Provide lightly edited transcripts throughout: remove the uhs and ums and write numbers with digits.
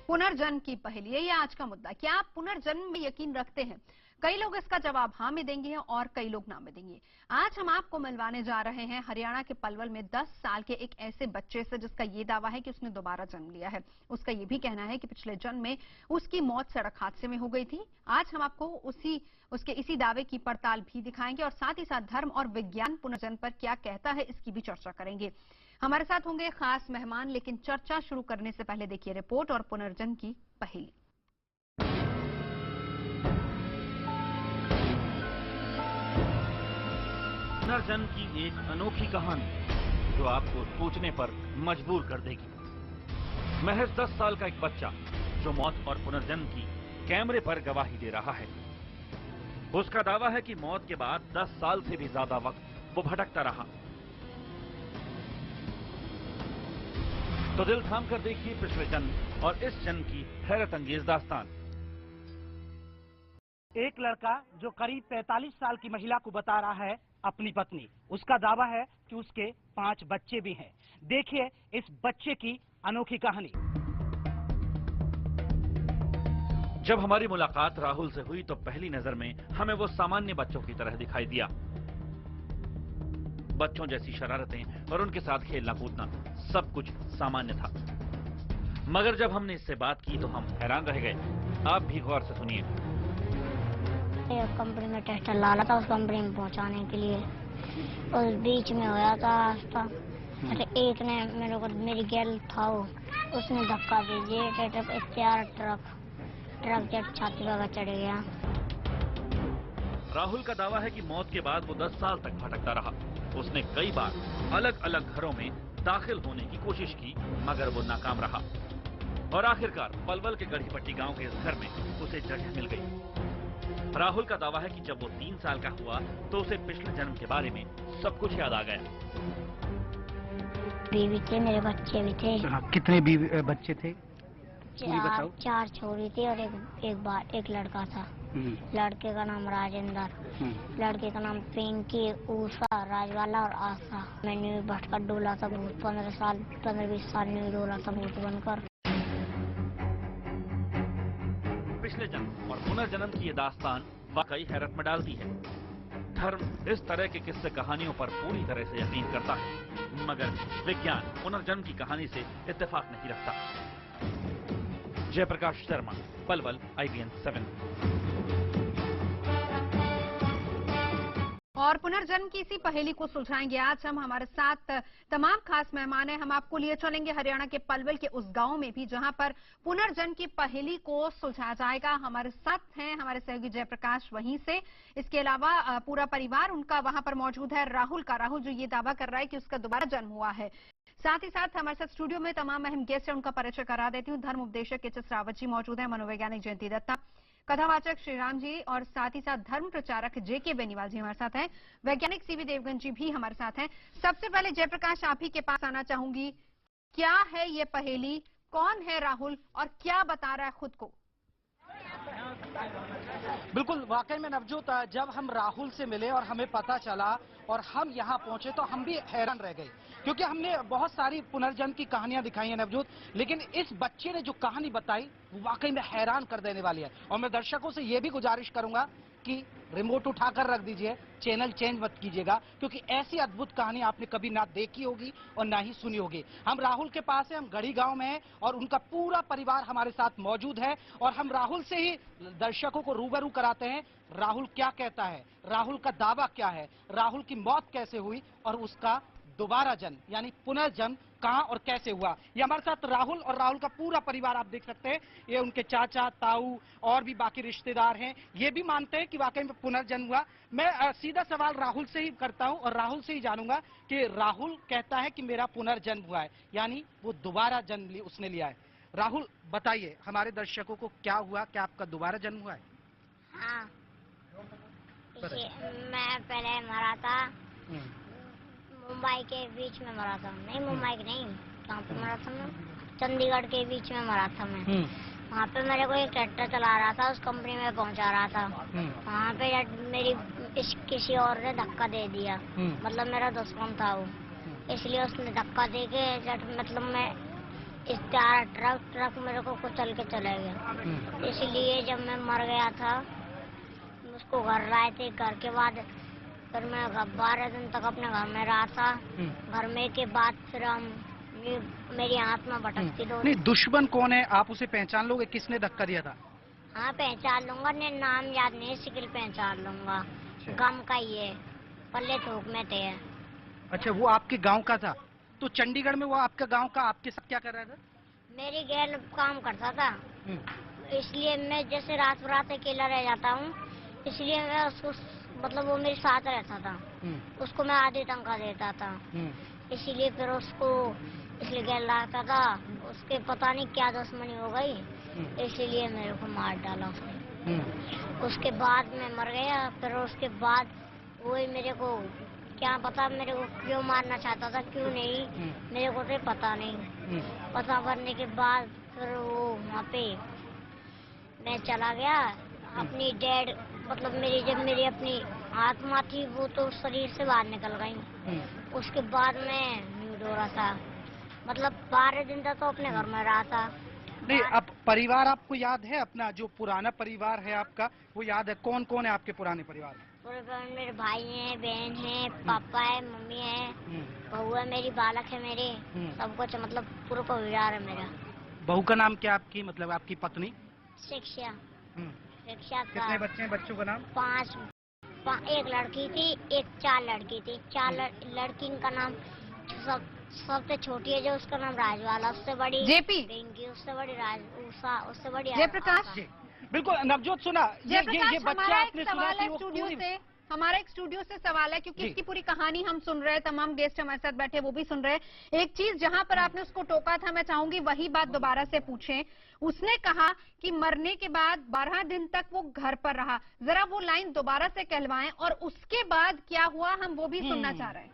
पुनर्जन्म की पहेली, यही आज का मुद्दा। क्या आप पुनर्जन्म में यकीन रखते हैं? कई लोग इसका जवाब हाँ में देंगे और कई लोग ना में देंगे। आज हम आपको मिलवाने जा रहे हैं हरियाणा के पलवल में 10 साल के एक ऐसे बच्चे से जिसका ये दावा है कि उसने दोबारा जन्म लिया है। उसका ये भी कहना है कि पिछले जन्म में उसकी मौत सड़क हादसे में हो गई थी। आज हम आपको उसके इसी दावे की पड़ताल भी दिखाएंगे और साथ ही साथ धर्म और विज्ञान पुनर्जन्म पर क्या कहता है इसकी भी चर्चा करेंगे। हमारे साथ होंगे खास मेहमान, लेकिन चर्चा शुरू करने से पहले देखिए रिपोर्ट और पुनर्जन्म की पहेली। पुनर्जन्म की एक अनोखी कहानी जो आपको सोचने पर मजबूर कर देगी। महज 10 साल का एक बच्चा जो मौत और पुनर्जन्म की कैमरे पर गवाही दे रहा है। उसका दावा है कि मौत के बाद 10 साल से भी ज्यादा वक्त वो भटकता रहा। तो दिल थाम कर देखिए पिछले जन्म और इस जन्म की हैरत अंगेज दास्तान। एक लड़का जो करीब 45 साल की महिला को बता रहा है अपनी पत्नी। उसका दावा है कि उसके 5 बच्चे भी हैं। देखिए इस बच्चे की अनोखी कहानी। जब हमारी मुलाकात राहुल से हुई तो पहली नजर में हमें वो सामान्य बच्चों की तरह दिखाई दिया। बच्चों जैसी शरारतें और उनके साथ खेलना कूदना सब कुछ सामान्य था। मगर जब हमने इससे बात की तो हम हैरान रह गए। आप भी गौर से सुनिए। एक कंपनी में टेस्टर ला रहा था, उस कंपनी में पहुंचाने के लिए उस बीच में होया था रास्ता। एक ने मेरे को, मेरी गर्ल था वो, उसने धक्का दे दिया। ट्रक जब छाती पर चढ़ गया। राहुल का दावा है कि मौत के बाद वो 10 साल तक भटकता रहा। उसने कई बार अलग अलग घरों में दाखिल होने की कोशिश की मगर वो नाकाम रहा और आखिरकार पलवल के गढ़ीपट्टी गांव के इस घर में उसे जगह मिल गई। राहुल का दावा है कि जब वो 3 साल का हुआ तो उसे पिछले जन्म के बारे में सब कुछ याद आ गया। बीवी थे, मेरे बच्चे भी थे। कितने बच्चे थे? 4 छोरी थी और एक लड़का था। लड़के का नाम राजेंद्र, लड़के का नाम पिंकी, उषा, राजवाला और आशा। मैंने भटका डोला था भूत 15-20 साल में डोला था भूत बनकर। पिछले जन्म और पुनर्जन्म की ये दास्तान वाकई हैरत में डालती है। धर्म इस तरह के किस्से कहानियों पर पूरी तरह से यकीन करता है मगर विज्ञान पुनर्जन्म की कहानी से इत्तेफाक नहीं रखता। जयप्रकाश शर्मा, पलवल, IBN 7। और पुनर्जन्म की इसी पहेली को सुलझाएंगे आज हम। हमारे साथ तमाम खास मेहमान हैं। हम आपको लिए चलेंगे हरियाणा के पलवल के उस गांव में भी जहां पर पुनर्जन्म की पहेली को सुलझाया जाएगा। हमारे साथ हैं हमारे सहयोगी जयप्रकाश वहीं से। इसके अलावा पूरा परिवार उनका वहां पर मौजूद है। राहुल जो ये दावा कर रहा है कि उसका दोबारा जन्म हुआ है। साथ ही साथ हमारे साथ स्टूडियो में तमाम अहम गेस्ट हैं, उनका परिचय करा देती हूँ। धर्म उपदेशक एच.एस. रावत जी मौजूद हैं, मनोवैज्ञानिक जयंती दत्ता, कथावाचक श्रीराम जी और साथ ही साथ धर्म प्रचारक JK बेनीवाल जी हमारे साथ हैं। वैज्ञानिक CV देवगन जी भी हमारे साथ हैं। सबसे पहले जयप्रकाश आप ही के पास आना चाहूंगी। क्या है ये पहेली? कौन है राहुल और क्या बता रहा है खुद को? बिल्कुल, वाकई में नवजोत, जब हम राहुल से मिले और हमें पता चला और हम यहाँ पहुंचे तो हम भी हैरान रह गए क्योंकि हमने बहुत सारी पुनर्जन्म की कहानियां दिखाई हैं नवजोत, लेकिन इस बच्चे ने जो कहानी बताई वो वाकई में हैरान कर देने वाली है। और मैं दर्शकों से ये भी गुजारिश करूंगा कि रिमोट उठाकर रख दीजिए, चैनल चेंज मत कीजिएगा क्योंकि ऐसी अद्भुत कहानी आपने कभी ना देखी होगी और ना ही सुनी होगी। हम राहुल के पास हैं, हम गढ़ी गांव में हैं और उनका पूरा परिवार हमारे साथ मौजूद है और हम राहुल से ही दर्शकों को रूबरू कराते हैं। राहुल क्या कहता है, राहुल का दावा क्या है, राहुल की मौत कैसे हुई और उसका दोबारा जन्म यानी पुनर्जन्म कहां और कैसे हुआ। ये हमारे साथ राहुल और राहुल का पूरा परिवार आप देख सकते हैं। ये उनके चाचा, ताऊ और भी बाकी रिश्तेदार हैं। ये भी मानते हैं कि वाकई में पुनर्जन्म हुआ। मैं सीधा सवाल राहुल से ही करता हूं और राहुल से ही जानूंगा कि राहुल कहता है कि मेरा पुनर्जन्म हुआ है यानी वो दोबारा जन्म उसने लिया है। राहुल बताइए हमारे दर्शकों को क्या हुआ, क्या आपका दोबारा जन्म हुआ है? हाँ, मैं पहले मरा था मुंबई के बीच में मरा था। नहीं, मुंबई नहीं, कहाँ पे मरा था मैं? चंडीगढ़ के बीच में मरा था मैं। वहाँ पे मेरे को एक ट्रैक्टर चला रहा था, उस कंपनी में पहुँचा रहा था। वहाँ पे मेरी किसी और ने धक्का दे दिया, मतलब मेरा दुश्मन था वो, इसलिए उसने धक्का दे के मतलब मैं इस ट्रक मेरे को कुचल के चला गया। इसलिए जब मैं मर गया था उसको घर लाए थे। घर के बाद फिर मैं 12 दिन तक अपने घर में रहा था। घर में के बाद फिर मेरी आत्मा भटकती दो। नहीं, दुश्मन कौन है आप उसे पहचान लोगे? किसने धक्का दिया था? हाँ पहचान लूंगा, ने नाम याद नहीं, शिकल पहचान लूंगा। गांव का ही है, पल्ले थोक में थे। अच्छा, वो आपके गांव का था? तो चंडीगढ़ में वो आपका गांव का आपके साथ क्या कर रहा था? मेरी गैल काम करता था, इसलिए मैं जैसे रात अकेला रह जाता हूँ, इसलिए मैं उसको मतलब वो मेरे साथ रहता था। उसको मैं आधी तनख्वाह देता था। इसीलिए फिर उसको इसलिए गैल लाता था। उसके पता नहीं क्या दुश्मनी हो गई, इसलिए मेरे को मार डाला उसने। उसके बाद मैं मर गया। फिर उसके बाद वही मेरे को क्या पता मेरे को क्यों मारना चाहता था, क्यों नहीं मेरे को तो पता नहीं। पता करने के बाद फिर वो वहाँ पे मैं चला गया। अपनी डेड मतलब मेरी अपनी आत्मा थी वो तो शरीर से बाहर निकल गई। उसके बाद मैं न्यूड हो रहा था, मतलब 12 दिन तक तो अपने घर में रहा था। नहीं, अब परिवार आपको याद है? अपना जो पुराना परिवार है आपका वो याद है? कौन कौन है आपके पुराने परिवार में? पूरे मेरे भाई हैं, बहन है, पापा है, मम्मी है, बहू है मेरी, बालक है मेरे, सब कुछ मतलब पूरा परिवार है मेरा। बहू का नाम क्या आपकी, मतलब आपकी पत्नी? शिक्षा। कितने बच्चे हैं? बच्चों का नाम? 5। एक लड़की थी, 4 लड़की थी। 4 लड़की का नाम सबसे छोटी है जो उसका नाम राजवाला, उससे बड़ी जेपी, रिंकी, उससे बड़ी राज उषा, उससे बड़ी जयप्रकाश। बिल्कुल नवजोत, सुना ये बच्चा हमारा एक आपने सुना सवाल कि है वो स्टूडियो पूरी... से, हमारा एक स्टूडियो से सवाल है क्योंकि इसकी पूरी कहानी हम सुन रहे हैं, तमाम गेस्ट हमारे साथ बैठे वो भी सुन रहे हैं। एक चीज जहां पर आपने उसको टोका था, मैं चाहूंगी वही बात दोबारा से पूछें। उसने कहा कि मरने के बाद 12 दिन तक वो घर पर रहा, जरा वो लाइन दोबारा से कहलवाएं और उसके बाद क्या हुआ हम वो भी सुनना चाह रहे हैं।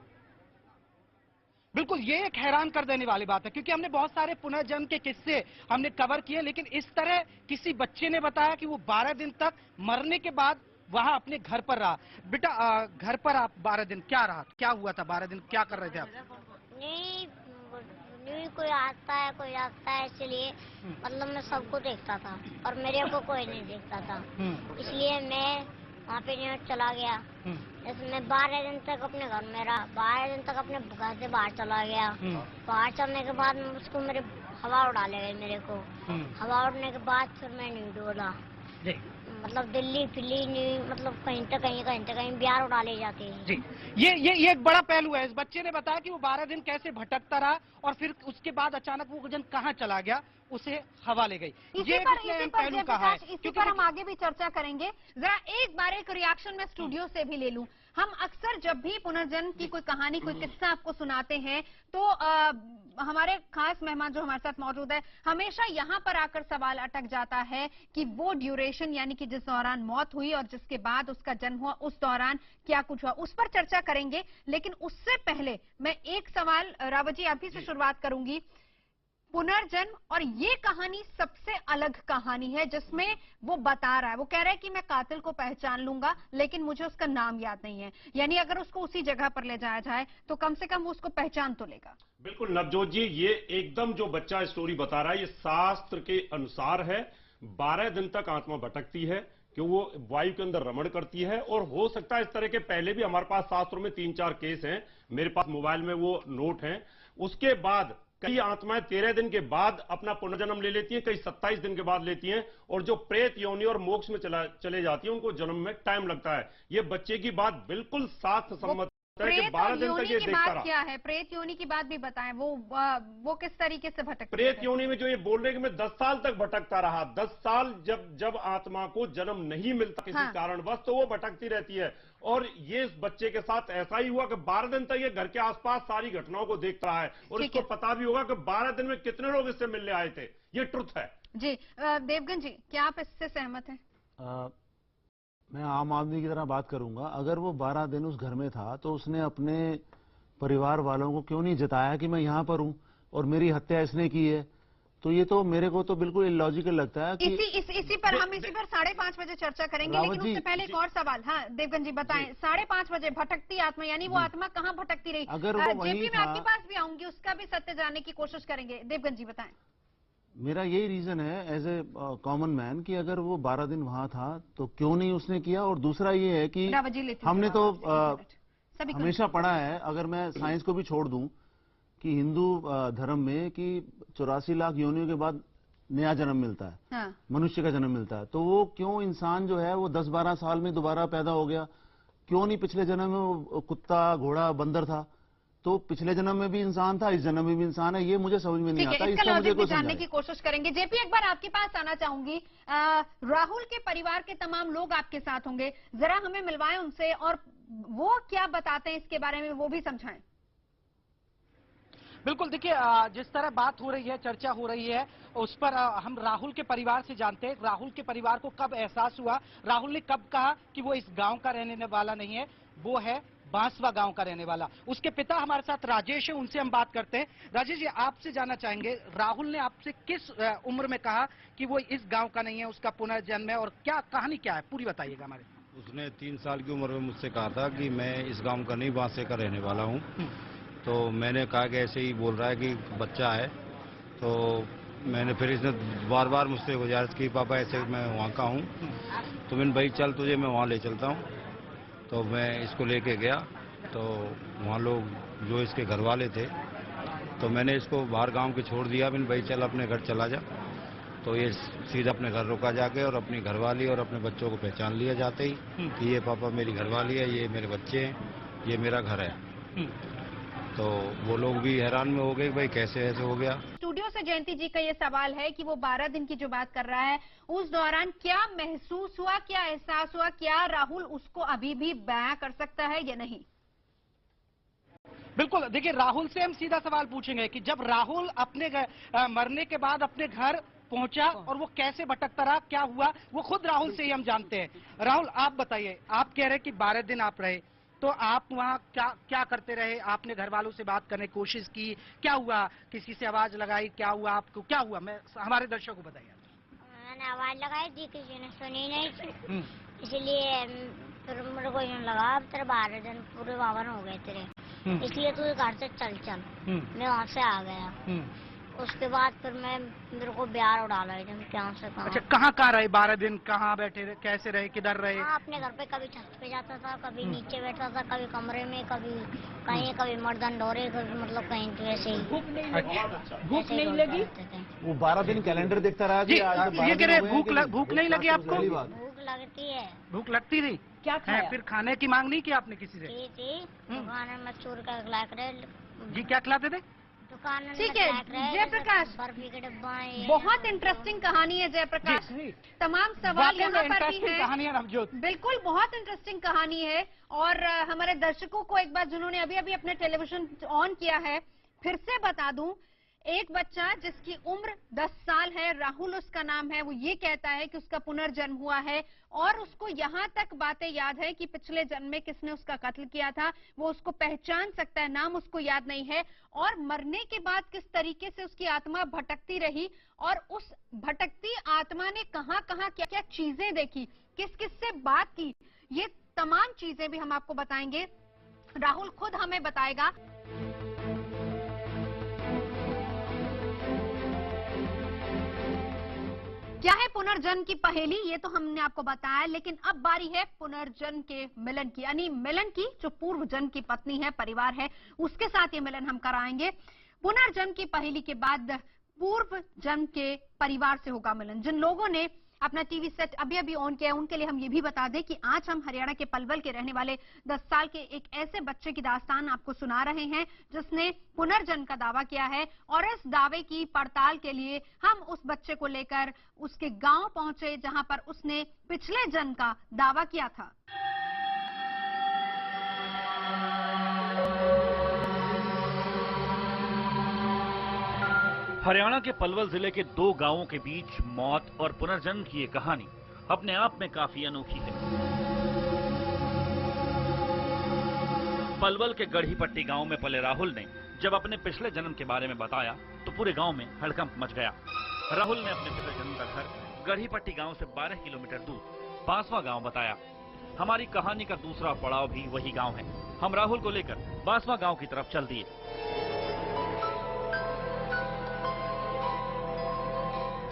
बिल्कुल, ये एक हैरान कर देने वाली बात है क्योंकि हमने बहुत सारे पुनर्जन्म के किस्से हमने कवर किए, लेकिन इस तरह किसी बच्चे ने बताया कि वो 12 दिन तक मरने के बाद वहां अपने घर पर रहा। बेटा घर पर आप 12 दिन क्या रहा, क्या हुआ था? 12 दिन क्या कर रहे थे आप? नहीं कोई आता है कोई आता है, इसलिए मतलब मैं सबको देखता था और मेरे को कोई नहीं देखता था, इसलिए मैं वहाँ पे चला गया। मैं 12 दिन तक अपने घर में रहा। 12 दिन तक अपने घर से बाहर चला गया। बाहर चलने के बाद उसको मेरे हवा उड़ा ले गई मेरे को। हवा उड़ने के बाद फिर मैं नहीं डोला, मतलब दिल्ली फिल्ली नहीं, मतलब कहीं तक कहीं बिहार उड़ा ले जाते हैं। जी, ये एक बड़ा पहलू है। इस बच्चे ने बताया कि वो 12 दिन कैसे भटकता रहा और फिर उसके बाद अचानक वो जन कहाँ चला गया, उसे हवा ले गई। इसी पर हम आगे भी चर्चा करेंगे। जरा एक बार एक रिएक्शन में स्टूडियो से भी ले लूं। हम अक्सर जब भी पुनर्जन्म की कोई कहानी कोई किस्सा आपको सुनाते हैं तो हमारे खास मेहमान जो हमारे साथ मौजूद है, हमेशा यहाँ पर आकर सवाल अटक जाता है कि वो ड्यूरेशन यानी कि जिस दौरान मौत हुई और जिसके बाद उसका जन्म हुआ उस दौरान क्या कुछ हुआ, उस पर चर्चा करेंगे। लेकिन उससे पहले मैं एक सवाल रावत जी आप ही से शुरुआत करूंगी। पुनर्जन्म और ये कहानी सबसे अलग कहानी है जिसमें वो बता रहा है, वो कह रहा है कि मैं कातिल को पहचान लूंगा लेकिन मुझे उसका नाम याद नहीं है। यानी अगर उसको उसी जगह पर ले जाया जाए तो कम से कम वो उसको पहचान तो लेगा। बिल्कुल नवजोत जी, ये एकदम जो बच्चा स्टोरी बता रहा है ये शास्त्र के अनुसार है। 12 दिन तक आत्मा भटकती है कि वो वायु के अंदर रमण करती है, और हो सकता है इस तरह के पहले भी हमारे पास शास्त्रों में 3-4 केस हैं, मेरे पास मोबाइल में वो नोट हैं। उसके बाद कई आत्माएं 13 दिन के बाद अपना पुनर्जन्म ले लेती हैं, कई 27 दिन के बाद लेती हैं, और जो प्रेत योनि और मोक्ष में चले जाती हैं उनको जन्म में टाइम लगता है। ये बच्चे की बात बिल्कुल शास्त्र सम्मत है कि 12 दिन तक ये देखता रहा। क्या है प्रेत योनि की बात भी बताएं, वो किस तरीके से भटकता? प्रेत योनि में जो ये बोल रहे कि मैं 10 साल तक भटकता रहा, 10 साल जब आत्मा को जन्म नहीं मिलता किसी कारणवश तो वो भटकती रहती है। और ये इस बच्चे के साथ ऐसा ही हुआ कि 12 दिन तक ये घर के आसपास सारी घटनाओं को देख रहा है, और इसको पता भी होगा कि 12 दिन में कितने लोग इससे मिलने आए थे। ये ट्रुथ है जी। देवगन जी, क्या आप इससे सहमत हैं? मैं आम आदमी की तरह बात करूंगा। अगर वो 12 दिन उस घर में था तो उसने अपने परिवार वालों को क्यों नहीं जताया कि मैं यहां पर हूं और मेरी हत्या इसने की है? तो ये तो मेरे को तो बिल्कुल इलॉजिकल लगता है कि इसी पर हम इसी पर 5:30 बजे चर्चा करेंगे, रावत लेकिन जी, उससे पहले एक और सवाल। हाँ देवगन जी बताएं, 5:30 बजे भटकती आत्मा, यानी वो आत्मा कहाँ भटकती रही? अगर वो वहीं जेपी, मैं था, आपके पास भी आऊंगी, उसका भी सत्य जानने की कोशिश करेंगे। देवगन जी बताएं। मेरा यही रीजन है एज ए कॉमन मैन कि अगर वो 12 दिन वहां था तो क्यों नहीं उसने किया। और दूसरा ये है कि रावत जी लेती हूँ हमने तो जवाब आपसे, 1 मिनट। सभी को हमेशा पढ़ा है, अगर मैं साइंस को भी छोड़ दूं, कि हिंदू धर्म में कि 84 लाख योनियों के बाद नया जन्म मिलता है, हाँ। मनुष्य का जन्म मिलता है। तो वो क्यों इंसान जो है वो 10-12 साल में दोबारा पैदा हो गया? क्यों नहीं पिछले जन्म में वो कुत्ता, घोड़ा, बंदर था? तो पिछले जन्म में भी इंसान था, इस जन्म में भी इंसान है। ये मुझे समझ में नहीं ठीक आता। है, इसका इसका मुझे लॉजिक भी कोई जानने समझाए। की कोशिश करेंगे। जेपी, एक बार आपके पास आना चाहूंगी। राहुल के परिवार के तमाम लोग आपके साथ होंगे, जरा हमें मिलवाएं उनसे, और वो क्या बताते हैं इसके बारे में वो भी समझाएं। बिल्कुल, देखिए जिस तरह बात हो रही है, चर्चा हो रही है, उस पर हम राहुल के परिवार से जानते हैं। राहुल के परिवार को कब एहसास हुआ, राहुल ने कब कहा कि वो इस गांव का रहने वाला नहीं है, वो है बांसवा गांव का रहने वाला। उसके पिता हमारे साथ राजेश है, उनसे हम बात करते हैं। राजेश जी, आपसे जानना चाहेंगे, राहुल ने आपसे किस उम्र में कहा कि वो इस गांव का नहीं है, उसका पुनर्जन्म है, और क्या कहानी क्या है, पूरी बताइएगा हमारे। उसने 3 साल की उम्र में मुझसे कहा था कि मैं इस गांव का नहीं, बांसे का रहने वाला हूं। तो मैंने कहा कि ऐसे ही बोल रहा है कि बच्चा है। तो मैंने फिर इसने बार बार मुझसे गुजारिश की, पापा ऐसे मैं वहाँ का हूँ। तो मैंने भाई चल तुझे मैं वहाँ ले चलता हूँ। तो मैं इसको लेके गया, तो वहाँ लोग जो इसके घर वाले थे, तो मैंने इसको बाहर गांव के छोड़ दिया। मैंने भाई चल अपने घर चला जा। तो ये सीधा अपने घर रुका जाके, और अपनी घरवाली और अपने बच्चों को पहचान लिया जाते ही कि ये पापा मेरी घरवाली है, ये मेरे बच्चे हैं, ये मेरा घर है। तो वो लोग भी हैरान में हो गए, भाई कैसे ऐसे हो गया। स्टूडियो से जयंती जी का ये सवाल है कि वो 12 दिन की जो बात कर रहा है, उस दौरान क्या महसूस हुआ, क्या एहसास हुआ, क्या राहुल उसको अभी भी बयां कर सकता है या नहीं? बिल्कुल, देखिए राहुल से हम सीधा सवाल पूछेंगे कि जब राहुल अपने मरने के बाद अपने घर पहुंचा और वो कैसे भटकता रहा, क्या हुआ, वो खुद राहुल से ही हम जानते हैं। राहुल, आप बताइए, आप कह रहे हैं कि 12 दिन आप रहे, तो आप वहाँ क्या क्या करते रहे? आपने घर वालों से बात करने की कोशिश की, क्या हुआ, किसी से आवाज लगाई, क्या हुआ, आपको क्या हुआ, मैं हमारे दर्शकों को बताइए। मैंने आवाज लगाई थी, किसी ने सुनी नहीं थी, इसलिए फिर मेरे को यूँ लगा अब तेरे 12 दिन पूरे बावन हो गए तेरे, इसलिए तू घर से चल चल। मैं वहाँ से आ गया। उसके बाद फिर मेरे को ब्याह उड़ाला एकदम, क्या से कहाँ। अच्छा, कहाँ कहाँ रहे 12 दिन, कहाँ बैठे रहे, कैसे रहे, किधर रहे? हाँ, अपने घर पे कभी छत पे जाता था, कभी नीचे बैठता था, कभी कमरे में, कभी कहीं, कभी मर्दन डोरे, कभी मतलब कहीं तो ऐसे ही। भूख नहीं लगी? वो 12 दिन कैलेंडर देखता रहा जी, कि आज तो 12 ये कह दिन रहे हो गए हैं कि भूख नहीं लगी आपको? पहली बात। भूख लगती है। भूख लगती थी, क्या खाया? फिर खाने की मांग नहीं की आपने किसी से? की थी, दुकान में चूर का खिला करे। जी, क्या खिलाते थे? दुकान में ठीक है, जयप्रकाश, बर्फी के डब्बा है। बहुत इंटरेस्टिंग कहानी है जयप्रकाश। तमाम सवाल यहाँ पर भी हैं। कहानी है नवजोत। बिल्कुल, बहुत इंटरेस्टिंग कहानी है। और हमारे दर्शकों को एक बार, जिन्होंने अभी अभी अपने टेलीविजन ऑन किया है, फिर से बता दूं, एक बच्चा जिसकी उम्र 10 साल है, राहुल उसका नाम है, वो ये कहता है कि उसका पुनर्जन्म हुआ है, और उसको यहाँ तक बातें याद है कि पिछले जन्म में किसने उसका कत्ल किया था, वो उसको पहचान सकता है, नाम उसको याद नहीं है, और मरने के बाद किस तरीके से उसकी आत्मा भटकती रही, और उस भटकती आत्मा ने कहाँ कहाँ क्या क्या चीजें देखी, किस किस से बात की, ये तमाम चीजें भी हम आपको बताएंगे। राहुल खुद हमें बताएगा। क्या है पुनर्जन्म की पहेली, ये तो हमने आपको बताया, लेकिन अब बारी है पुनर्जन्म के मिलन की, यानी मिलन की, जो पूर्व जन्म की पत्नी है, परिवार है, उसके साथ ये मिलन हम कराएंगे। पुनर्जन्म की पहेली के बाद पूर्व जन्म के परिवार से होगा मिलन। जिन लोगों ने अपना टीवी सेट अभी अभी ऑन किया है, उनके लिए हम ये भी बता दें कि आज हम हरियाणा के पलवल के रहने वाले 10 साल के एक ऐसे बच्चे की दास्तान आपको सुना रहे हैं जिसने पुनर्जन्म का दावा किया है, और इस दावे की पड़ताल के लिए हम उस बच्चे को लेकर उसके गांव पहुंचे, जहां पर उसने पिछले जन्म का दावा किया था। हरियाणा के पलवल जिले के 2 गांवों के बीच मौत और पुनर्जन्म की ये कहानी अपने आप में काफी अनोखी है। पलवल के गढ़ी पट्टी गांव में पले राहुल ने जब अपने पिछले जन्म के बारे में बताया तो पूरे गांव में हड़कंप मच गया। राहुल ने अपने पिछले जन्म का घर गढ़ीपट्टी गांव से 12 किलोमीटर दूर बांसवा गांव बताया। हमारी कहानी का दूसरा पड़ाव भी वही गांव है। हम राहुल को लेकर बांसवा गांव की तरफ चल दिए।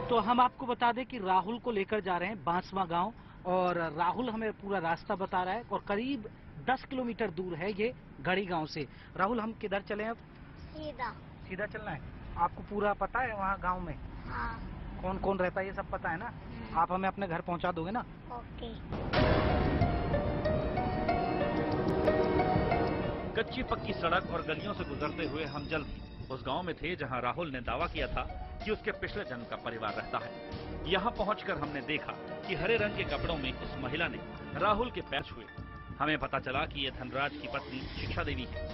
तो हम आपको बता दें कि राहुल को लेकर जा रहे हैं बांसवा गांव, और राहुल हमें पूरा रास्ता बता रहा है और करीब 10 किलोमीटर दूर है ये गढ़ी गांव से। राहुल, हम किधर चले अब? सीधा। सीधा चलना है। आपको पूरा पता है वहाँ गांव में हाँ। कौन कौन रहता है ये सब पता है ना? आप हमें अपने घर पहुँचा दोगे ना? ओके। कच्ची पक्की सड़क और गलियों से गुजरते हुए हम जल्द उस गांव में थे जहां राहुल ने दावा किया था कि उसके पिछले जन्म का परिवार रहता है। यहां पहुंचकर हमने देखा कि हरे रंग के कपड़ों में उस महिला ने राहुल के पैर छुए। हमें पता चला कि ये धनराज की पत्नी शिक्षा देवी है।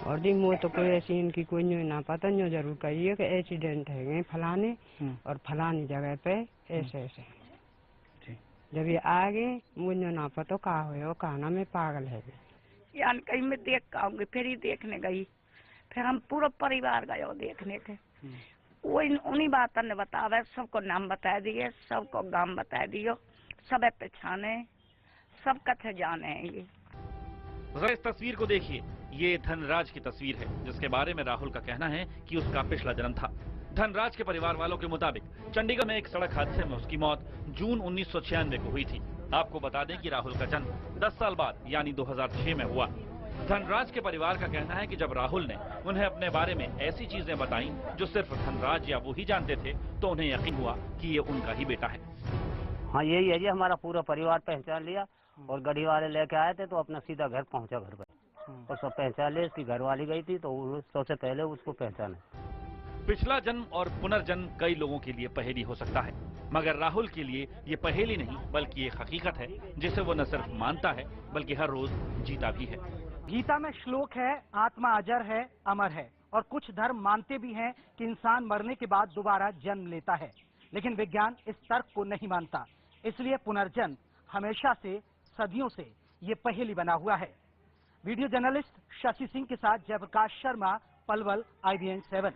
और दी वो तो कोई ऐसी इनकी कोई नहीं ना पता, नहीं जरूर कहिए कि एक्सीडेंट है फलाने और फलानी जगह पे ऐसे ऐसे। जब ये आ गए मुझे ना पता कहा हो कहना में पागल है। यानी कहीं मैं देख आऊंगी, फिर ही देखने गई, फिर हम पूरा परिवार गए देखने के। वो उन्हीं बातों ने बताया, सबको नाम बता दिए, सबको गांव बता दियो, सब पहचाने, सब कथे जाने हैं। ये जरा इस तस्वीर को देखिए। ये धनराज की तस्वीर है जिसके बारे में राहुल का कहना है कि उसका पिछला जन्म था। धनराज के परिवार वालों के मुताबिक चंडीगढ़ में एक सड़क हादसे में उसकी मौत जून 1996 को हुई थी। आपको बता दें कि राहुल का जन्म 10 साल बाद यानी 2006 में हुआ। धनराज के परिवार का कहना है कि जब राहुल ने उन्हें अपने बारे में ऐसी चीजें बताई जो सिर्फ धनराज या वो ही जानते थे, तो उन्हें यकीन हुआ कि ये उनका ही बेटा है। हाँ, यही है जी, हमारा पूरा परिवार पहचान लिया और गाड़ी वाले लेके आए थे तो अपना सीधा घर पहुंचा घर पर और सब पहचान लिया। इसकी घरवाली गई थी तो सबसे पहले उसको पहचाना। पिछला जन्म और पुनर्जन्म कई लोगों के लिए पहेली हो सकता है, मगर राहुल के लिए ये पहेली नहीं बल्कि एक हकीकत है जिसे वो न सिर्फ मानता है बल्कि हर रोज जीता भी है। गीता में श्लोक है, आत्मा अजर है, अमर है, और कुछ धर्म मानते भी हैं कि इंसान मरने के बाद दोबारा जन्म लेता है, लेकिन विज्ञान इस तर्क को नहीं मानता। इसलिए पुनर्जन्म हमेशा से, सदियों से ये पहेली बना हुआ है। वीडियो जर्नलिस्ट शशि सिंह के साथ जयप्रकाश शर्मा, पलवल, IBN 7।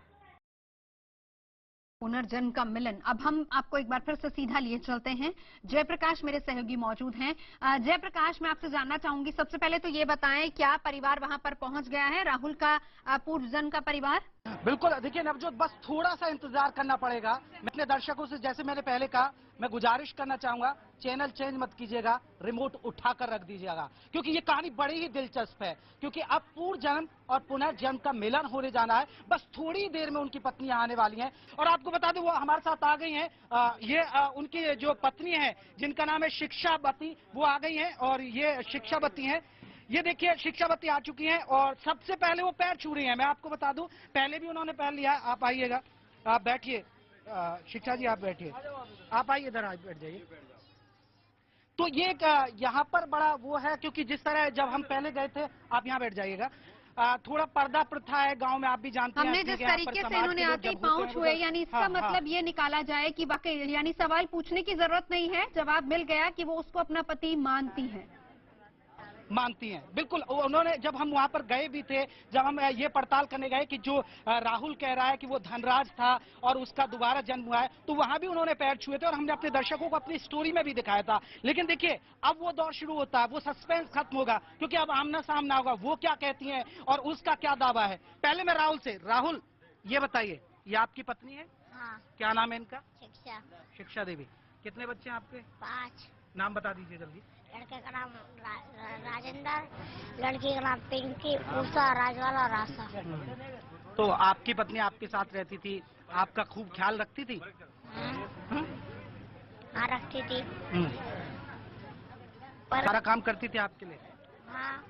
पुनर्जन्म का मिलन। अब हम आपको एक बार फिर से सीधा लिए चलते हैं। जयप्रकाश मेरे सहयोगी मौजूद हैं। जयप्रकाश, मैं आपसे जानना चाहूंगी, सबसे पहले तो ये बताएं क्या परिवार वहां पर पहुंच गया है, राहुल का पूर्व जन्म का परिवार? बिल्कुल, देखिए नवजोत, बस थोड़ा सा इंतजार करना पड़ेगा। मैं अपने दर्शकों से, जैसे मैंने पहले कहा, मैं गुजारिश करना चाहूंगा, चैनल चेंज मत कीजिएगा, रिमोट उठाकर रख दीजिएगा, क्योंकि ये कहानी बड़ी ही दिलचस्प है। क्योंकि अब पूर्व जन्म और पुनर्जन्म का मिलन होने जाना है। बस थोड़ी देर में उनकी पत्नी आने वाली हैं और आपको बता दें वो हमारे साथ आ गई हैं। उनकी जो पत्नी है जिनका नाम है शिक्षावती, वो आ गई हैं और ये शिक्षावती हैं। ये देखिए शिक्षावती आ चुकी हैं और सबसे पहले वो पैर छू रही हैं। मैं आपको बता दूं पहले भी उन्होंने पैर लिया। आप आइएगा, आप बैठिए। शिक्षा जी आप बैठिए, आप आइए इधर, आप बैठ जाइए। तो ये यहाँ पर बड़ा वो है, क्योंकि जिस तरह जब हम पहले गए थे, आप यहाँ बैठ जाइएगा, थोड़ा पर्दा प्रथा है गांव में, आप भी जानते हैं। हमने जिस तरीके से इन्होंने आते ही पाँव छुए, यानी इसका मतलब ये निकाला जाए कि वाकई, यानी सवाल पूछने की जरूरत नहीं है, जवाब मिल गया कि वो उसको अपना पति मानती हैं। बिल्कुल, उन्होंने, जब हम वहां पर गए भी थे, जब हम ये पड़ताल करने गए कि जो राहुल कह रहा है कि वो धनराज था और उसका दोबारा जन्म हुआ है, तो वहां भी उन्होंने पैर छुए थे और हमने अपने दर्शकों को अपनी स्टोरी में भी दिखाया था। लेकिन देखिए अब वो दौर शुरू होता है, वो सस्पेंस खत्म होगा, क्योंकि अब आमना सामना होगा, वो क्या कहती है और उसका क्या दावा है। पहले मैं राहुल से, राहुल ये बताइए, ये आपकी पत्नी है? हाँ। क्या नाम है इनका? शिक्षा देवी। कितने बच्चे हैं आपके? 5। नाम बता दीजिए जल्दी। लड़के का नाम राजेंद्र, लड़की का नाम पिंकी, उषा, राजवाला, रास्ता। तो आपकी पत्नी आपके साथ रहती थी, आपका खूब ख्याल रखती थी? हाँ, रखती थी। सारा काम करती थी आपके लिए? हाँ।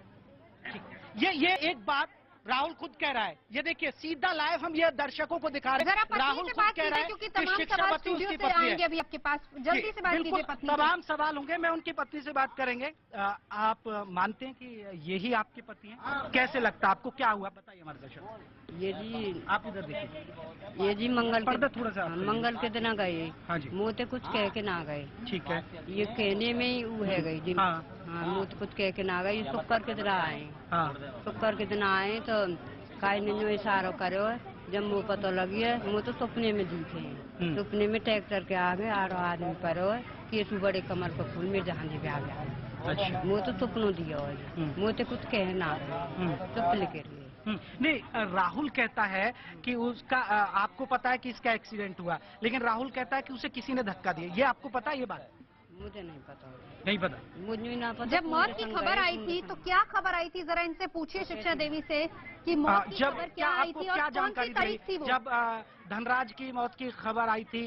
ये एक बात राहुल खुद कह रहा है। ये देखिए सीधा लाइव हम ये दर्शकों को दिखा रहे हैं। राहुल खुद कह रहा है कि शिक्षावती उसकी पत्नी है। अभी आपके पास जल्दी से बात कीजिए पत्नी। तमाम सवाल होंगे, मैं उनकी पत्नी से बात करेंगे। आप मानते हैं कि यही आपकी पत्नी है? कैसे लगता है आपको, क्या हुआ बताइए हमारे दर्शकों। ये जी आप इधर देखिए, ये जी मंगल के दिन गए। हाँ जी। मुँह तो कुछ कह के ना गए। ठीक है। ये कहने में ही वो है गई जी। हाँ, मुँह तो कुछ कह के ना गए। शुक्र के दिन आए। हाँ, शुक्र के दिन आए तो काई ने जो इशारा करो है जब मुँह पता लगी है मुँह तो सपने में दिखे हैं। सपने में ट्रैक्टर के आगे आरो आदमी परो है केसु बड़े कमर पर फूल में जहाँ जी ब्याह गया मुँह तो सपनों दिया है मुँह तो कुछ कहना चुप लिखे नहीं, राहुल कहता है कि उसका आपको पता है कि इसका एक्सीडेंट हुआ, लेकिन राहुल कहता है कि उसे किसी ने धक्का दिया। ये आपको पता है ये बात? मुझे नहीं पता। नहीं पता? मुझे ना पता। जब मौत की खबर आई थी तो क्या खबर आई थी, जरा इनसे पूछिए शिक्षा देवी से कि मौत की खबर क्या आई थी और कौन सी तारीख थी वो? जब धनराज की मौत की खबर आई थी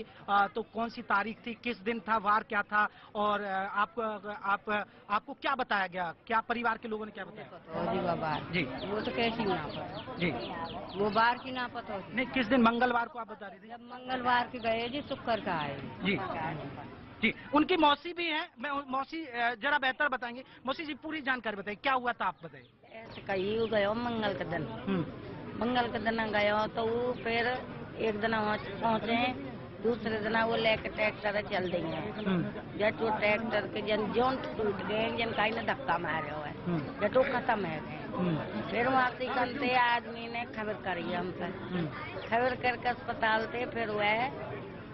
तो कौन सी तारीख थी, किस दिन था, वार क्या था, और आपको क्या बताया गया, क्या परिवार के लोगों ने क्या बताया? जी बाबा जी वो तो कैसी ना पता जी, वो बार की ना पता नहीं, किस दिन? मंगलवार को आप बता रही थी? जब मंगलवार के गए जी शुक्र का आए जी जी। उनकी मौसी भी है, मैं मौसी जरा बेहतर बताएंगे। मौसी जी पूरी जानकारी बताइए, क्या हुआ था आप बताइए। ऐसे कहीं गयो मंगल के दिन, मंगल के दिन गयो तो वो फिर एक दिन पहुँचे, दूसरे दिन वो लेकर ट्रैक्टर चल देंगे जब वो ट्रैक्टर के जन जोन टूट गए, जन कहीं ने धक्का मारे हुए जब तो खत्म है गए। फिर वहाँ से कंते आदमी ने खबर करी हम पर, खबर करके अस्पताल से फिर वह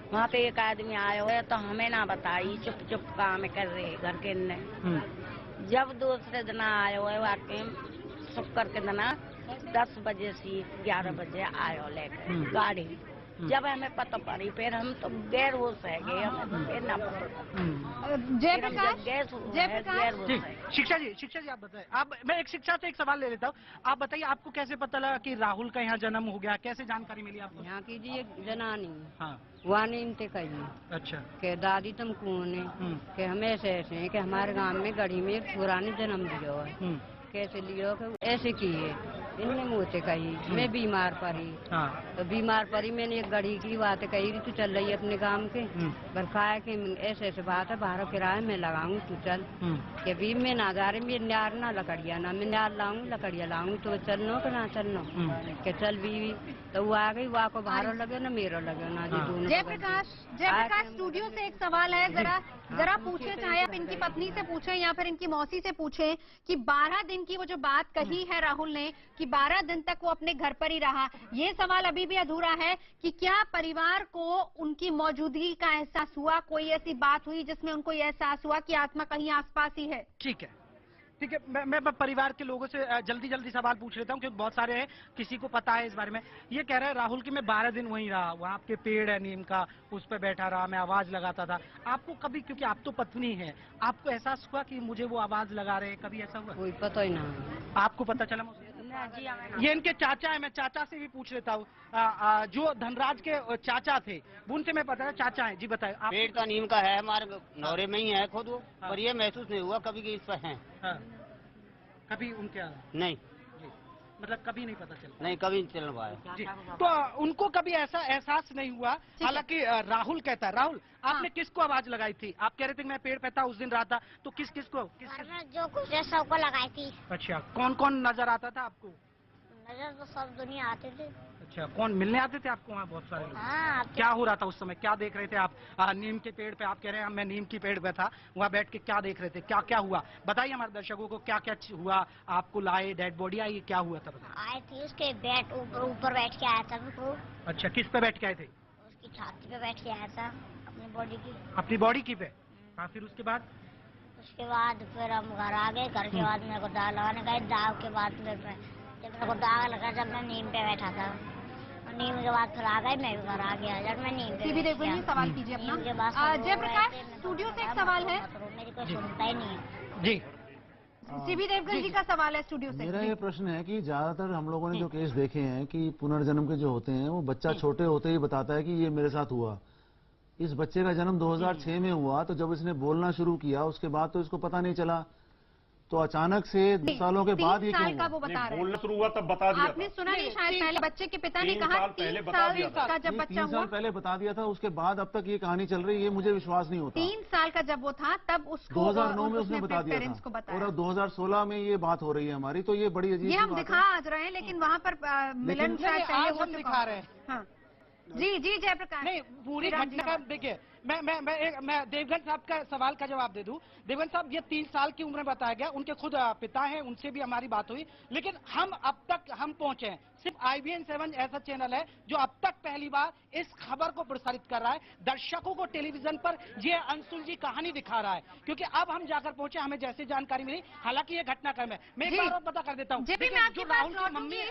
वहाँ पे एक आदमी आया हुआ है तो हमें ना बताई, चुप चुप काम कर रहे घर के ने। जब दूसरे दिन आया हुआ है वाकई शुक्र के दिन 10 बजे से 11 बजे आयो लेकर गाड़ी, जब हमें पता पड़ी फिर हम तो गैर होश है गए, हमें फिर ना पता। जी शिक्षा जी आप बताएं। आप, मैं एक शिक्षा से एक सवाल ले लेता हूँ, आप बताइए आपको कैसे पता लगा कि राहुल का यहाँ जन्म हो गया, कैसे जानकारी मिली आपको? यहाँ की जी एक जनानी हाँ वानी इनते कही अच्छा के दादी तुम कौन है कि हमें ऐसे हैं कि हमारे गांव में गढ़ी में एक छोरा ने जन्म दिया है, कैसे लियो कि ऐसे की है, इनने मुँह से कही मैं बीमार पड़ी। तो बीमार पड़ी मैंने एक गढ़ी की बात कही तू चल रही अपने गांव के बरखाए कि ऐसे ऐसे बात है 12 किराए मैं लगाऊं तू चल कि भी मैं ना जा रही मैं न्यार ना लकड़िया ना मैं न्यार लाऊंगी लकड़िया लाऊंगी तो चलनो कि ना चलनो के चल बीवी तो वो आ गई, वो को बाहर लगे ना मेरा लगे ना जी दोनों। जयप्रकाश स्टूडियो से एक सवाल है, जरा पूछे, चाहे आप इनकी पत्नी से पूछें या फिर इनकी मौसी से पूछें कि 12 दिन की वो जो बात कही है राहुल ने कि 12 दिन तक वो अपने घर पर ही रहा, ये सवाल अभी भी अधूरा है कि क्या परिवार को उनकी मौजूदगी का एहसास हुआ, कोई ऐसी बात हुई जिसमें उनको ये एहसास हुआ कि आत्मा कहीं आसपास ही है? ठीक है मैं परिवार के लोगों से जल्दी सवाल पूछ लेता हूँ क्योंकि बहुत सारे हैं, किसी को पता है इस बारे में। ये कह रहे हैं राहुल कि मैं 12 दिन वहीं रहा, वहाँ आपके पेड़ है नीम का उस पर बैठा रहा, मैं आवाज लगाता था। आपको कभी, क्योंकि आप तो पत्नी है, आपको एहसास हुआ कि मुझे वो आवाज लगा रहे हैं, कभी ऐसा हुआ? कोई पता ही ना। आपको पता चला? ये इनके चाचा है, मैं चाचा से भी पूछ लेता हूँ, जो धनराज के चाचा थे उनसे मैं पता है चाचा है। जी बताए। पेड़ का नीम का है, हमारे नौरे में ही है खुद वो, पर ये महसूस नहीं हुआ कभी कि इस पर है। कभी उनके नहीं, मतलब कभी नहीं पता चला? नहीं, कभी नहीं चल पाया जी। तो उनको कभी ऐसा एहसास नहीं हुआ। हालांकि राहुल कहता है, राहुल आपने किसको आवाज लगाई थी? आप कह रहे थे कि मैं पेड़ पे था उस दिन रहा था, तो किसको जो कुछ है सबको लगाई थी। अच्छा, कौन कौन नजर आता था आपको? नजर तो सब दुनिया आते थे। अच्छा, कौन मिलने आते थे आपको वहाँ? बहुत सारे लोग। हाँ, क्या हो रहा था उस समय, क्या देख रहे थे आप? नीम के पेड़ पे आप कह रहे हैं मैं नीम की पेड़ पे था, वहाँ बैठ के क्या देख रहे थे, क्या क्या हुआ? बताइए हमारे दर्शकों को क्या क्या हुआ। आपको लाए, डेड बॉडी आई, क्या हुआ था? आए थे उसके ऊपर बैठ के आया था वो। अच्छा, किस पे बैठ के आए थे? उसकी छाती पे बैठ के आया था, अपनी बॉडी की। अपनी बॉडी की पे? हाँ, फिर उसके बाद फिर हम घर आ गए। घर के बाद मेरे को दाग लगाने गए। दाग के बाद जब मेरे को दाग लगा जब मैं नीम पे बैठा था, नीम के बाद फिर आ गए, मैं भी घर आ गया जब मैं नीम पे देखो सवाल कीजिए अपना। जयप्रकाश स्टूडियो से एक सवाल है, मेरी कोई सुनता ही नहीं है। जी सीबी देवगन जी का सवाल है स्टूडियो से। मेरा ये प्रश्न है कि ज्यादातर हम लोगों ने जो केस देखे हैं कि पुनर्जन्म के जो होते हैं वो बच्चा छोटे होते ही बताता है कि ये मेरे साथ हुआ। इस बच्चे का जन्म 2006 में हुआ, तो जब इसने बोलना शुरू किया उसके बाद तो इसको पता नहीं चला, तो अचानक से 2 सालों के बाद ये क्यों हुआ? वो बता रहे बोलना शुरू हुआ तब बता दिया। आपने सुना नहीं शायद? पहले बच्चे के पिता ने कहा 3 साल का जब बच्चा 3 साल पहले बता दिया था, उसके बाद अब तक ये कहानी चल रही है, मुझे विश्वास नहीं होता। 3 साल का जब वो था तब उसको 2009 में उसने बता दिया था और अब 2016 में ये बात हो रही है हमारी, तो ये बड़ी अजीब ये हम दिखा आज रहे हैं, लेकिन वहाँ पर मिलन शायद पहले हो चुका है। जी जयप्रकाश। नहीं, पूरी घटना देखिए, मैं देवगन साहब का सवाल का जवाब दे दूं। देवगन साहब, ये 3 साल की उम्र में बताया गया, उनके खुद पिता हैं, उनसे भी हमारी बात हुई, लेकिन हम अब तक हम पहुंचे हैं, सिर्फ IBN7 ऐसा चैनल है जो अब तक पहली बार इस खबर को प्रसारित कर रहा है, दर्शकों को टेलीविजन पर ये अंशुल जी कहानी दिखा रहा है, क्योंकि अब हम जाकर पहुंचे, हमें जैसे जानकारी मिली, हालांकि ये घटनाक्रम है। मैं एक बार और पता कर देता हूँ। मैं आपकी बात लौटूंगी।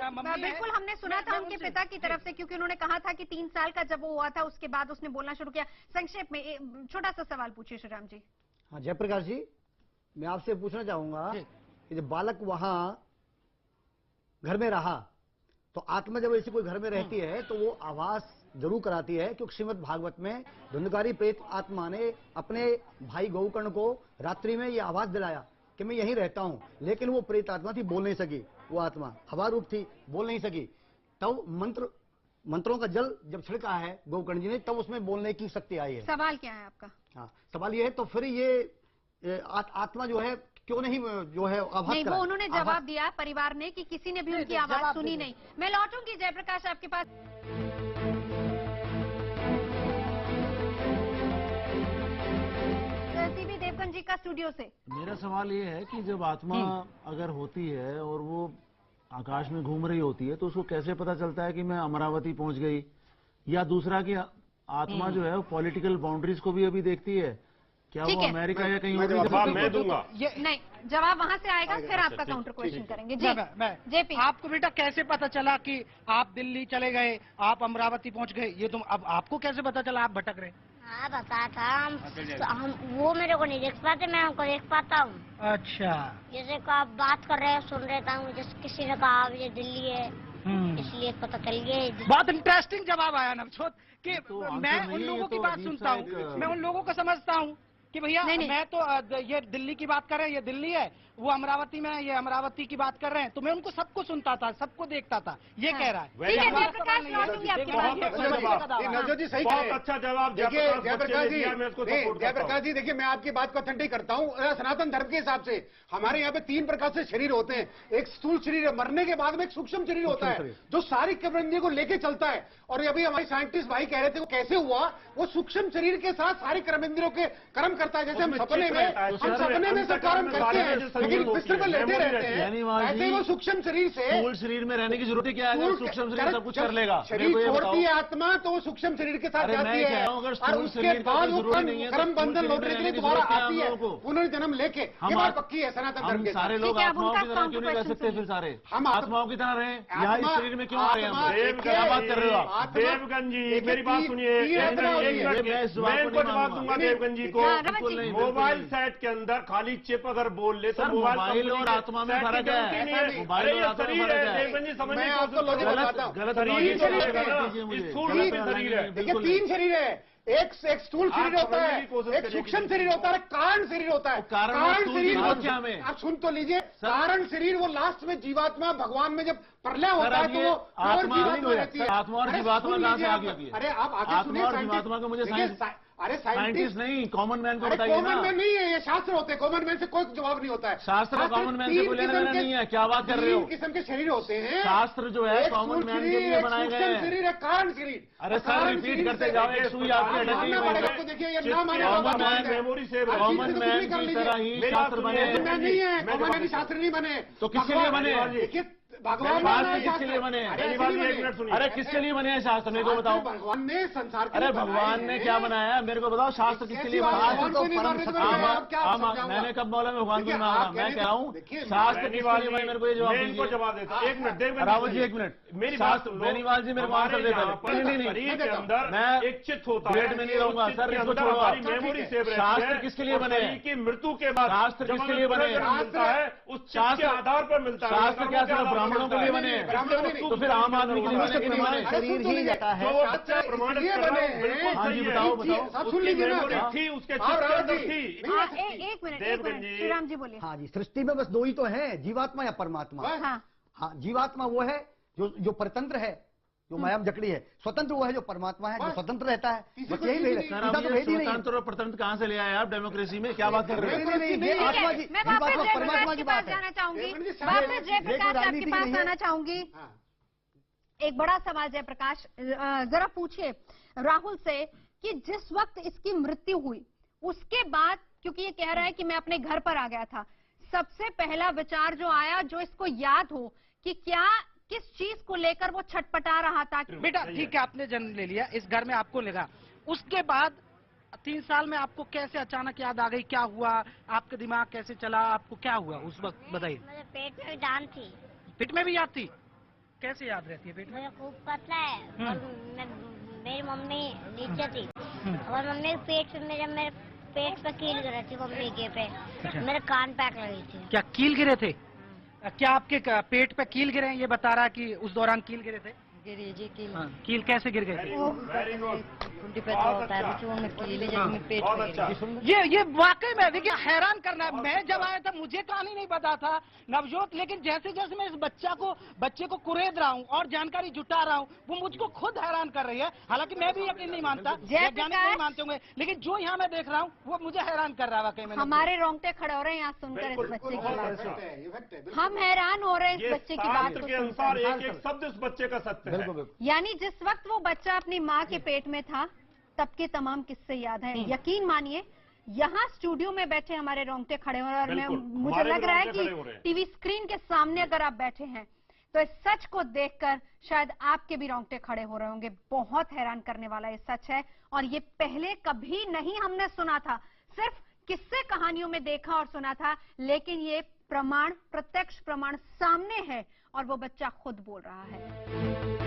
बिल्कुल, हमने सुना था उनके पिता की तरफ से, क्योंकि उन्होंने कहा था कि 3 साल का जब वो हुआ था उसके बाद उसने बोलना शुरू किया। संक्षेप में छोटा सा सवाल पूछिए श्रीराम जी। हाँ जयप्रकाश जी, मैं आपसे पूछना चाहूंगा कि जब बालक वहां घर में रहा तो आत्मा जब ऐसी कोई घर में रहती है तो वो आवाज जरूर कराती है, क्योंकि श्रीमद् भागवत में धुंधकारी प्रेत आत्मा ने अपने भाई गौकर्ण को रात्रि में ये आवाज दिलाया कि मैं यहीं रहता हूं, लेकिन वो प्रेत आत्मा थी, बोल नहीं सकी। वो आत्मा हवा रूप थी, बोल नहीं सकी। तब मंत्रों का जल जब छिड़का है गौकर्ण जी ने, तब उसमें बोलने की शक्ति आई है। सवाल क्या है आपका? हाँ, सवाल ये है, तो फिर ये आत्मा जो है क्यों नहीं जो है आभास नहीं, वो उन्होंने जवाब दिया परिवार ने कि किसी ने भी उनकी आवाज सुनी नहीं। मैं लौटूंगी जयप्रकाश आपके पास। सीबी देवगन जी का स्टूडियो से मेरा सवाल ये है कि जब आत्मा अगर होती है और वो आकाश में घूम रही होती है तो उसको कैसे पता चलता है कि मैं अमरावती पहुंच गई? या दूसरा कि आत्मा जो है वो पॉलिटिकल बाउंड्रीज को भी अभी देखती है, क्या वो अमेरिका या कहीं और? जवाब मैं दूंगा। नहीं, जवाब वहां से आएगा, फिर आपका काउंटर क्वेश्चन करेंगे। जी जेपी, आपको बेटा कैसे पता चला कि आप दिल्ली चले गए, आप अमरावती पहुंच गए? ये तुम अब आपको कैसे पता चला आप भटक रहे? हाँ बता था, हम वो मेरे को नहीं देख पाते, मैं हमको देख पाता हूँ। अच्छा, जैसे को आप बात कर रहे हो, सुन रहता हूँ, जैसे किसी ने कहा ये दिल्ली है, इसलिए पता चल गया। बहुत इंटरेस्टिंग जवाब आया नवजोत कि मैं उन लोगों की बात सुनता हूँ, मैं उन लोगों को समझता हूँ कि भैया मैं तो ये दिल्ली की बात कर रहे हैं, ये दिल्ली है, वो अमरावती में है, ये अमरावती की बात कर रहे हैं, तो मैं उनको सबको सुनता था, सबको देखता था, ये कह रहा है। नवजोत जी सही, बहुत अच्छा जवाब। जयप्रकाश जी देखिए, मैं आपकी बात को ऑथेंटिक करता हूँ। सनातन धर्म के हिसाब से हमारे यहाँ पे 3 प्रकार से शरीर होते हैं। एक स्थूल शरीर है, मरने के बाद में एक सूक्ष्म शरीर होता है जो सारी कर्मेंद्रियों को लेके चलता है, और अभी हमारे साइंटिस्ट भाई कह रहे थे वो कैसे हुआ, वो सूक्ष्म शरीर के साथ सारी कर्मेंद्रियों के कर्म करता है। जैसे हम सपने में सब कर्म करते हैं लेकिन बिस्तर पर लेटे रहते हैं, ऐसे वो सूक्ष्म शरीर से स्थूल शरीर में रहने की जरूरत क्या है? सूक्ष्म शरीर सब कुछ कर लेगा। शरीर छोड़ती है आत्मा तो वो सूक्ष्म शरीर के साथ जाती है, और उसके बाद वो कर्म बंधन लौटने के लिए दोबारा आती है पुनर्जन्म लेके। ये बात पक्की है सनातन धर्म के। सारे लोग आत्माओं की तरह क्यों नहीं रह सकते? फिर सारे हम आत्माओं की तरह रहे, यहाँ इस शरीर में क्यों आ रहे हैं? क्या बात कर रहे हो आप? देवगन जी मेरी बात सुनिए, मैं इनको जवाब दूंगा देवगन जी को। मोबाइल सेट के अंदर खाली चिप अगर बोल ले तो मोबाइल और आत्मा में फर्क है। मोबाइल और आत्मा में फर्क है। देवगन जी समझ, मैं आपको गलत शरीर है। देखिए 3 शरीर है, एक स्थूल शरीर होता है, एक सूक्ष्म शरीर होता है, कारण शरीर होता है। कारण शरीर आप सुन तो लीजिए, कारण शरीर वो लास्ट में जीवात्मा भगवान में जब प्रलय होता है तो वो आत्मा रहती है। आत्मा और जीवात्मा कहाँ से आ गई? अरे आप आगे सुनिए, जीवात्मा को मुझे अरे साइंटिस्ट नहीं, कॉमन मैन को बताइए। कॉमन मैन नहीं है, ये शास्त्र होते हैं, कॉमन मैन से कोई जवाब नहीं होता है। शास्त्र कॉमन मैन से कोई लेना देना नहीं है, क्या बात कर रहे हो? 3 किस्म के शरीर होते हैं। शास्त्र जो है कॉमन मैन के लिए बनाए गए हैं। शरीर है, कारण शरीर। अरे सर रिपीट करते जाओ, एक सुई आपकी अटकी। देखिए ये नाम मेमोरी से कॉमन मैन की तरह ही शास्त्र बने नहीं है, कॉमन मैन शास्त्र नहीं बने। तो किसके लिए बने? भगवान किसके लिए बने? अरे किसके लिए बने हैं शास्त्र? मेरे को बताओ। भगवान ने संसार, अरे भगवान ने क्या बनाया मेरे को बताओ? शास्त्र किसके लिए बना? मैंने कब बोला मैं भगवान को माना? मैं कह रहा हूँ शास्त्र किसके लिए बने? मेरे को ये जवाब दीजिए। 1 मिनट रावत जी, 1 मिनट। मेरी शास्त्र बेनीवाल जी मेरे को आंसर देता है। नहीं, मैं एक चित्त होता है, वेट में नहीं रहूंगा सर, इसको छोड़ो। मेमोरी सेव रहती है। शास्त्र किसके लिए बने? की मृत्यु के बाद शास्त्र किसके लिए बने? मिलता है उस शास्त्र के आधार पर मिलता है। शास्त्र क्या सिर्फ ब्राह्मणों के लिए बने? तो फिर आम आदमी के लिए बने कि नहीं बने? शरीर ही जाता है। प्रमाणित कर रहा हूं। हाँ जी बताओ बताओ। सुन लीजिए ना, थी उसके थी। एक मिनट श्रीराम जी बोलिए। हाँ जी, सृष्टि में बस 2 ही तो है, जीवात्मा या परमात्मा। हाँ, जीवात्मा वो है जो परतंत्र है, जो मायाम जकड़ी है। स्वतंत्र वो है जो परमात्मा है, जो स्वतंत्र रहता है। बस यही नहीं। स्वतंत्र और परतंत्र कहाँ से ले आए आप डेमोक्रेसी में? क्या बात कर रहे हैं? मैं वापस जयप्रकाश के पास जाना चाहूंगी, वापस जयप्रकाश आपके पास आना चाहूंगी। एक बड़ा सवाल जयप्रकाश, जरा पूछिए राहुल से कि जिस वक्त इसकी मृत्यु हुई उसके बाद, क्योंकि ये कह रहा है कि मैं अपने घर पर आ गया था, सबसे पहला विचार जो आया, जो इसको याद हो कि क्या किस चीज को लेकर वो छटपटा रहा था। बेटा ठीक है, आपने जन्म ले लिया, इस घर में आपको लगा, उसके बाद 3 साल में आपको कैसे अचानक याद आ गई, क्या हुआ, आपका दिमाग कैसे चला, आपको क्या हुआ उस वक्त बताइए। मेरे पेट में भी दान थी। पेट में भी याद थी? कैसे याद रहती है पेट में? मेरा खूब पतला है और मेरी मम्मी नीचे थी और मम्मी के पेट पे मेरे पेट पे कील गिरी थी, मम्मी के पे मेरे कान पे लगी थी। क्या कील गिरे थे? क्या आपके पेट पे कील गिरे हैं? ये बता रहा कि उस दौरान कील गिरे थे। गिरी जी कील। कील कैसे गिर गए थे? ये वाकई में देखिए हैरान करना है। मैं जब आया था मुझे कहानी नहीं पता था नवजोत, लेकिन जैसे जैसे मैं इस बच्चे को कुरेद रहा हूँ और जानकारी जुटा रहा हूँ, वो मुझको खुद हैरान कर रही है। हालांकि मैं भी यकीन नहीं मानता, वैज्ञानिक नहीं मानते होंगे, लेकिन जो यहाँ मैं देख रहा हूँ वो मुझे हैरान कर रहा है वाकई में। हमारे रोंगटे खड़े हो रहे हैं यहाँ सुनकर इस बच्चे की बात। हम हैरान हो रहे हैं इस बच्चे की बात के अनुसार एक एक शब्द इस बच्चे का सत्य है। यानी जिस वक्त वो बच्चा अपनी माँ के पेट में था तब के तमाम किस्से याद हैं। यकीन मानिए यहाँ स्टूडियो में बैठे हमारे रोंगटे खड़े हो रहे हैं और मुझे लग रहा है कि टीवी स्क्रीन के सामने अगर आप बैठे हैं तो इस सच को देखकर शायद आपके भी रोंगटे खड़े हो रहे होंगे। बहुत हैरान करने वाला ये सच है और ये पहले कभी नहीं हमने सुना था, सिर्फ किस्से कहानियों में देखा और सुना था, लेकिन ये प्रमाण, प्रत्यक्ष प्रमाण सामने है और वो बच्चा खुद बोल रहा है।